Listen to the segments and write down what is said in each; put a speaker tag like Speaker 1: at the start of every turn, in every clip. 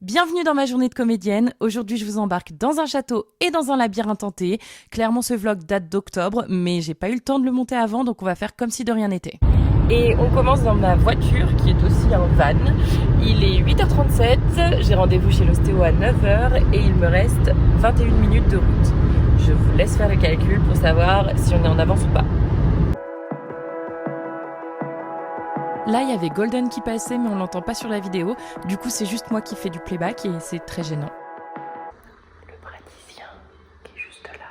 Speaker 1: Bienvenue dans ma journée de comédienne. Aujourd'hui, je vous embarque dans un château et dans un labyrinthe hanté. Clairement, ce vlog date d'octobre, mais j'ai pas eu le temps de le monter avant, donc on va faire comme si de rien n'était. Et on commence dans ma voiture, qui est aussi un van. Il est 8h37, j'ai rendez-vous chez l'ostéo à 9h et il me reste 21 minutes de route. Je vous laisse faire le calcul pour savoir si on est en avance ou pas. Là, il y avait Golden qui passait, mais on l'entend pas sur la vidéo. Du coup, c'est juste moi qui fais du playback et c'est très gênant. Le praticien qui est juste là,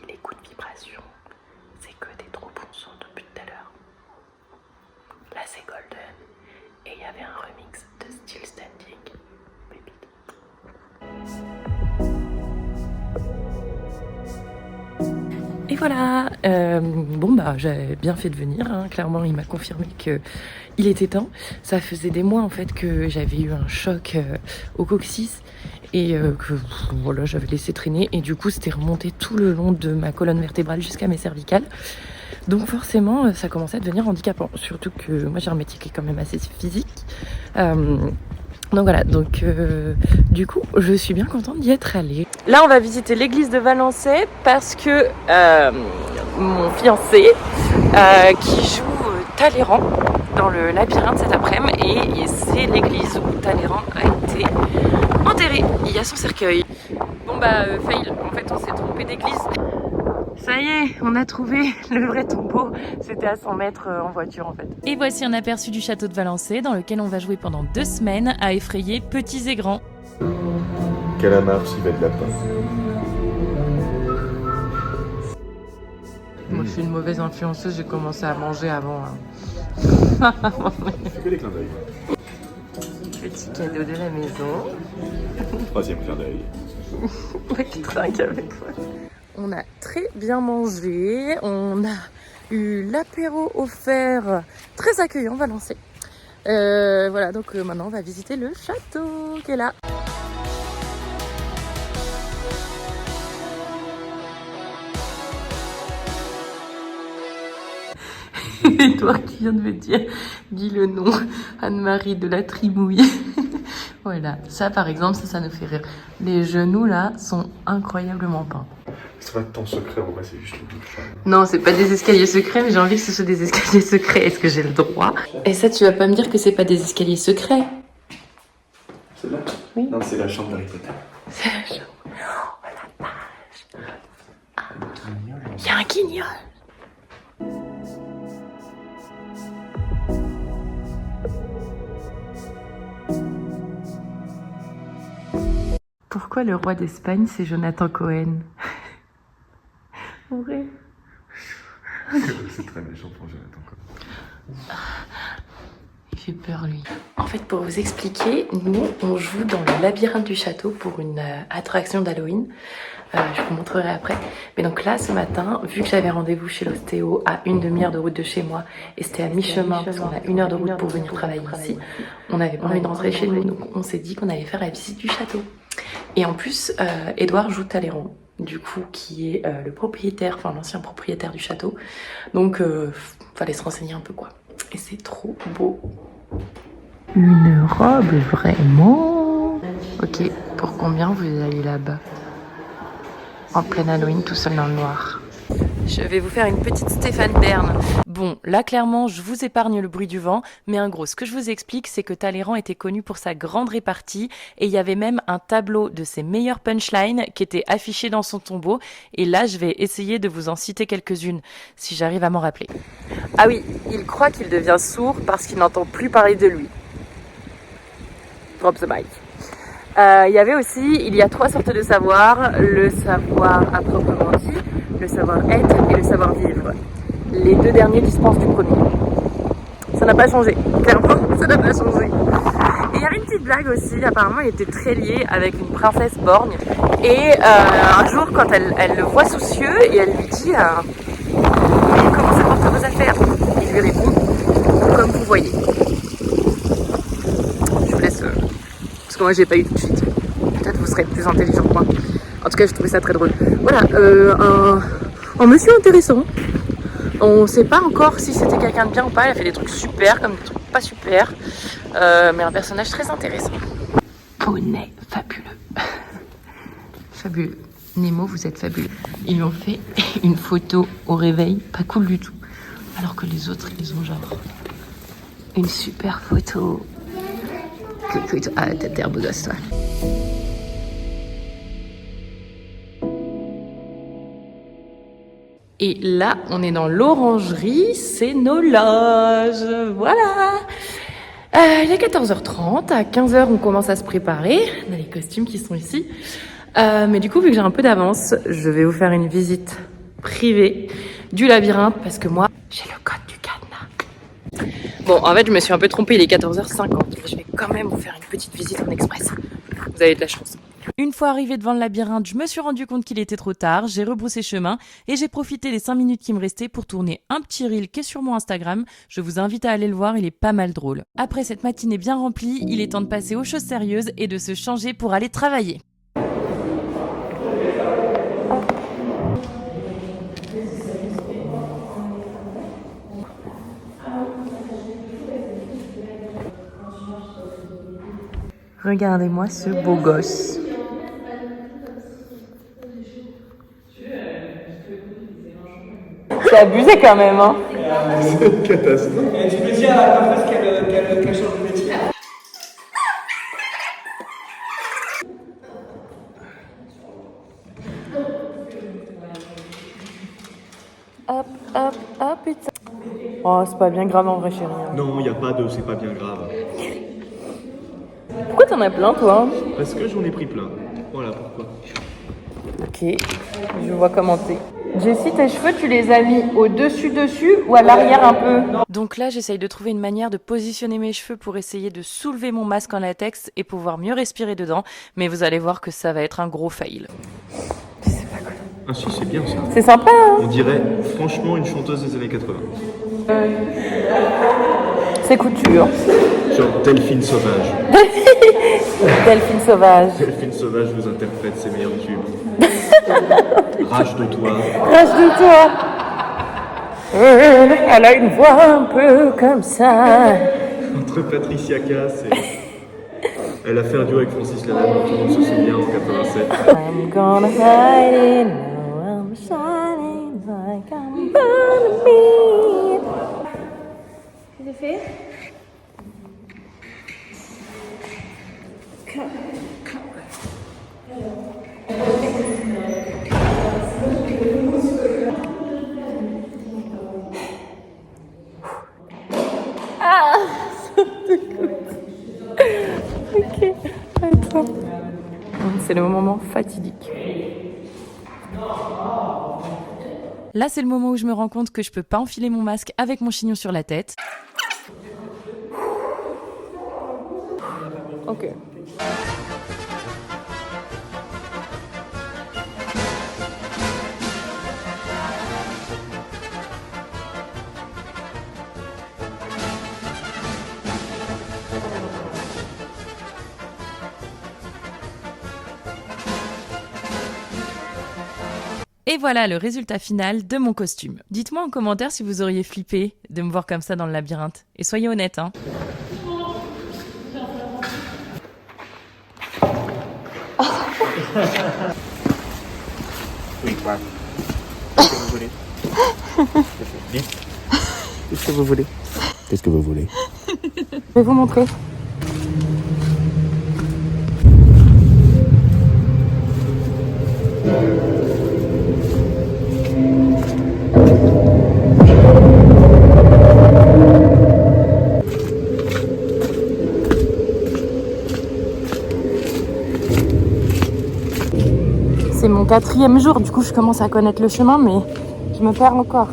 Speaker 1: il écoute vibration. C'est que des trop bons sons depuis tout à l'heure. Là, c'est Golden. Et il y avait un remix de Still Standing. Pépite. Et voilà, j'avais bien fait de venir, hein. Clairement il m'a confirmé qu'il était temps. Ça faisait des mois en fait que j'avais eu un choc au coccyx et que voilà, j'avais laissé traîner et du coup c'était remonté tout le long de ma colonne vertébrale jusqu'à mes cervicales. Donc forcément ça commençait à devenir handicapant, surtout que moi j'ai un métier qui est quand même assez physique. Donc voilà, du coup, je suis bien contente d'y être allée. Là, on va visiter l'église de Valençay parce que mon fiancé qui joue Talleyrand dans le labyrinthe cet après-midi et c'est l'église où Talleyrand a été enterré. Il y a son cercueil. Fail, en fait on s'est trompé d'église. Ça y est, on a trouvé le vrai tombeau. C'était à 100 mètres en voiture en fait. Et voici un aperçu du château de Valençay dans lequel on va jouer pendant 2 semaines à effrayer petits et grands.
Speaker 2: Calamar, civet de lapin.
Speaker 1: Moi je suis une mauvaise influenceuse, j'ai commencé à manger avant.
Speaker 2: Fais que des clins d'œil.
Speaker 1: Petit cadeau de la maison.
Speaker 2: Troisième clin d'œil.
Speaker 1: Qui trinque avec toi. On a très bien mangé, on a eu l'apéro offert, très accueillant Valençay. Voilà, donc maintenant on va visiter le château qui est là. Edouard qui vient de me dire, dis le nom, Anne-Marie de la Trimouille. Voilà, ça par exemple, ça nous fait rire. Les genoux là sont incroyablement peints.
Speaker 2: C'est pas ton secret, en vrai, c'est juste le bouche.
Speaker 1: Non, c'est pas des escaliers secrets, mais j'ai envie que ce soit des escaliers secrets. Est-ce que j'ai le droit? Et ça, tu vas pas me dire que c'est pas des escaliers secrets?
Speaker 2: C'est là?
Speaker 1: Oui.
Speaker 2: Non, c'est la chambre d'Harry Potter.
Speaker 1: C'est la chambre. Oh la vache. Ah. Il y a un guignol. Pourquoi le roi d'Espagne, c'est Jonathan Cohen? En vrai.
Speaker 2: C'est très méchant pour Jonathan.
Speaker 1: Il fait peur lui. En fait, pour vous expliquer, nous on joue dans le labyrinthe du château pour une attraction d'Halloween. Je vous montrerai après. Mais donc là, ce matin, vu que j'avais rendez-vous chez l'ostéo à une demi-heure de route de chez moi et c'était à mi-chemin parce qu'on a 1 heure de route pour venir travailler ici, on n'avait pas envie de rentrer chez nous. Donc on s'est dit qu'on allait faire la visite du château. Et en plus, Edouard joue Talleyrand, du coup, qui est le propriétaire, enfin l'ancien propriétaire du château. Donc, fallait se renseigner un peu quoi. Et c'est trop beau. Une robe vraiment. Ok, pour combien vous allez là-bas? En pleine Halloween, tout seul dans le noir. Je vais vous faire une petite Stéphane Bern. Bon, là clairement, je vous épargne le bruit du vent, mais en gros, ce que je vous explique, c'est que Talleyrand était connu pour sa grande répartie, et il y avait même un tableau de ses meilleures punchlines qui était affiché dans son tombeau, et là, je vais essayer de vous en citer quelques-unes, si j'arrive à m'en rappeler. Ah oui, il croit qu'il devient sourd parce qu'il n'entend plus parler de lui. Drop the mic. Il y avait aussi, il y a 3 sortes de savoir, le savoir à proprement dit, le savoir-être et le savoir-vivre. Les 2 derniers dispensent du premier. Ça n'a pas changé, clairement, ça n'a pas changé. Et il y avait une petite blague aussi, apparemment il était très lié avec une princesse borgne. Et un jour, quand elle le voit soucieux, et elle lui dit mais comment ça porte vos affaires? Il lui répond, comme vous voyez. Je vous laisse... parce que moi j'ai pas eu tout de suite. Peut-être vous serez plus intelligent que moi. En tout cas, je trouvais ça très drôle. Voilà, un monsieur intéressant. On sait pas encore si c'était quelqu'un de bien ou pas. Elle a fait des trucs super, comme des trucs pas super. Mais un personnage très intéressant. poney fabuleux. Fabuleux. Nemo, vous êtes fabuleux. Ils lui ont fait une photo au réveil, pas cool du tout. Alors que les autres, ils ont genre une super photo. Ah, t'es un beau gosse, toi. Et là, on est dans l'orangerie, c'est nos loges. Voilà. Il est 14h30, à 15h, on commence à se préparer. On a les costumes qui sont ici. Mais du coup, vu que j'ai un peu d'avance, je vais vous faire une visite privée du labyrinthe parce que moi, j'ai le code du cadenas. Bon, en fait, je me suis un peu trompée, il est 14h50. Je vais quand même vous faire une petite visite en express. Vous avez de la chance.
Speaker 3: Une fois arrivée devant le labyrinthe, je me suis rendu compte qu'il était trop tard, j'ai rebroussé chemin et j'ai profité des 5 minutes qui me restaient pour tourner un petit reel qui est sur mon Instagram. Je vous invite à aller le voir, il est pas mal drôle. Après cette matinée bien remplie, il est temps de passer aux choses sérieuses et de se changer pour aller travailler.
Speaker 1: Regardez-moi ce beau gosse. C'est abusé quand même, hein.
Speaker 2: C'est une catastrophe.
Speaker 4: Tu peux dire à la coiffeuse qu'elle change de métier.
Speaker 1: Hop, hop, hop, et ça. Oh, c'est pas bien grave en vrai, chérie.
Speaker 2: Non, y a pas de c'est pas bien grave.
Speaker 1: Pourquoi t'en as plein, toi?
Speaker 2: Parce que j'en ai pris plein. Voilà pourquoi.
Speaker 1: Ok, je vois commenter. Jessie, tes cheveux, tu les as mis au-dessus ou à l'arrière un peu?
Speaker 3: Donc là, j'essaye de trouver une manière de positionner mes cheveux pour essayer de soulever mon masque en latex et pouvoir mieux respirer dedans, mais vous allez voir que ça va être un gros fail.
Speaker 2: Ah si, c'est bien ça.
Speaker 1: C'est sympa, hein?
Speaker 2: On dirait franchement une chanteuse des années 80.
Speaker 1: C'est couture.
Speaker 2: Genre Delphine Sauvage.
Speaker 1: Delphine sauvage.
Speaker 2: Delphine Sauvage vous interprète ses meilleurs tubes. Rage de toi.
Speaker 1: Rage de toi. Elle a une voix un peu comme ça.
Speaker 2: Entre Patricia Cass et... Elle a fait un duo avec Francis Lalanne, dont tout le monde se souvient en 87.
Speaker 1: I'm gonna hide it now, I'm shining like I'm gonna be.
Speaker 5: C'est fait?
Speaker 1: Ok, attends. C'est le moment fatidique.
Speaker 3: Là, c'est le moment où je me rends compte que je peux pas enfiler mon masque avec mon chignon sur la tête.
Speaker 1: Ok.
Speaker 3: Et voilà le résultat final de mon costume. Dites-moi en commentaire si vous auriez flippé de me voir comme ça dans le labyrinthe. Et soyez honnête, hein.
Speaker 2: Oui, quoi. Qu'est-ce que vous voulez? Dites. Qu'est-ce que vous voulez? Qu'est-ce que vous voulez?
Speaker 1: Je vais vous montrer. C'est mon 4e jour, du coup je commence à connaître le chemin, mais je me perds encore.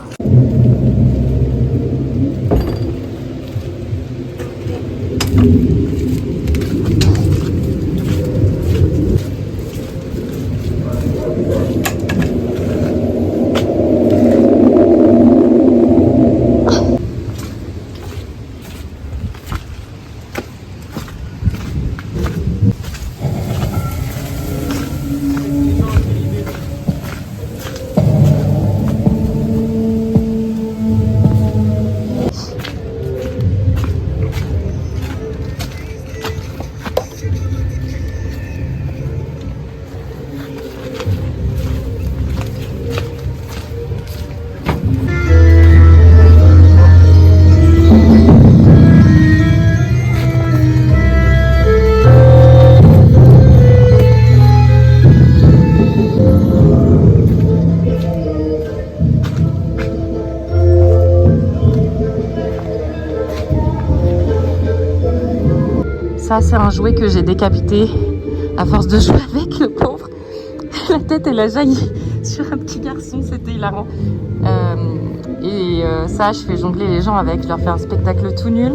Speaker 3: c'est un jouet que j'ai décapité à force de jouer avec, le pauvre. La tête, elle a jailli sur un petit garçon, c'était hilarant. Ça, je fais jongler les gens avec, je leur fais un spectacle tout nul.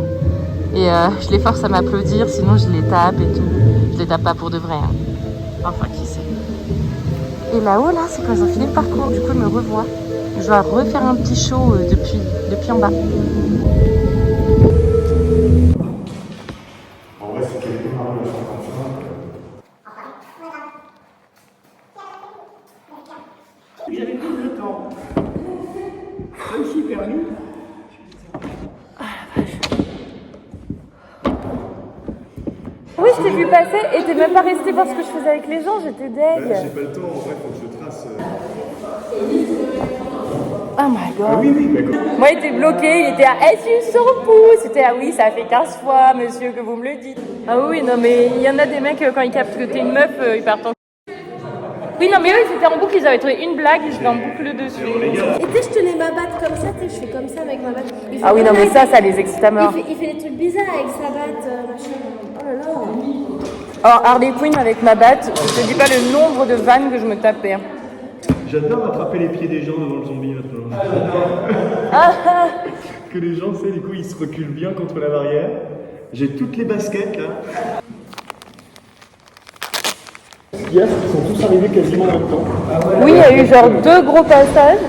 Speaker 3: Et je les force à m'applaudir, sinon je les tape et tout. Je les tape pas pour de vrai. Hein. Enfin, qui sait. Et là-haut, là, c'est quand ils ont fini le parcours, du coup, ils me revoient. Je dois refaire un petit show depuis en bas.
Speaker 4: J'avais plus de temps. Aussi permis.
Speaker 1: Oui, je t'ai vu passer et t'es même pas resté voir ce que je faisais avec les gens, j'étais deg.
Speaker 6: J'ai pas le temps, en vrai, faut que je trace.
Speaker 1: Oh my god.
Speaker 6: Ah oui, oui, d'accord.
Speaker 1: Moi, il était bloqué, il était à est-ce 100 pouces. C'était ah oui, ça fait 15 fois, monsieur, que vous me le dites. Ah oui, non, mais il y en a des mecs, quand ils captent que t'es une meuf, ils partent en. Oui, non, mais eux, ils étaient en boucle, ils avaient trouvé une blague, j'étais en boucle dessus.
Speaker 5: Et tu sais, je tenais ma batte comme ça, tu sais, je fais comme ça avec ma batte. Il fait
Speaker 1: Ah oui, non, mais
Speaker 5: comme
Speaker 1: ça les excite à mort.
Speaker 5: il fait des trucs bizarres avec sa batte, machin. Oh là là.
Speaker 1: Oh, Harley Quinn avec ma batte, je te dis pas le nombre de vannes que je me tapais.
Speaker 6: J'adore attraper les pieds des gens devant le zombie maintenant. Que les gens, tu sais, du coup, ils se reculent bien contre la barrière. J'ai toutes les baskets là. Ce qu'il y a, c'est qu'ils sont tous arrivés quasiment en même temps.
Speaker 1: Oui, il y a eu genre 2 gros passages.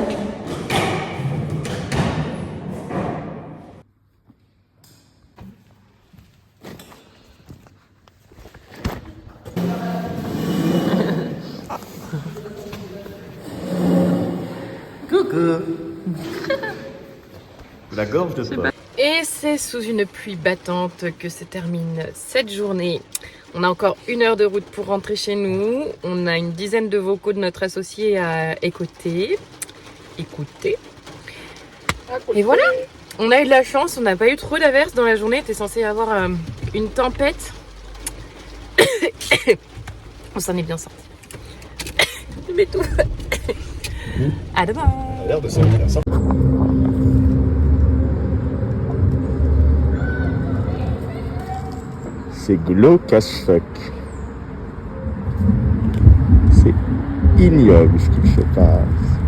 Speaker 6: La gorge de porc.
Speaker 1: Et c'est sous une pluie battante que se termine cette journée. On a encore 1 heure de route pour rentrer chez nous. On a une dizaine de vocaux de notre associé à écouter. Et voilà, on a eu de la chance, on n'a pas eu trop d'averses dans la journée. Était censé y avoir une tempête. On s'en est bien sorti. Je m'étouffe. À demain.
Speaker 6: Ça a l'air de sortir ça. C'est glauque as fuck. C'est ignoble ce qu'il se passe.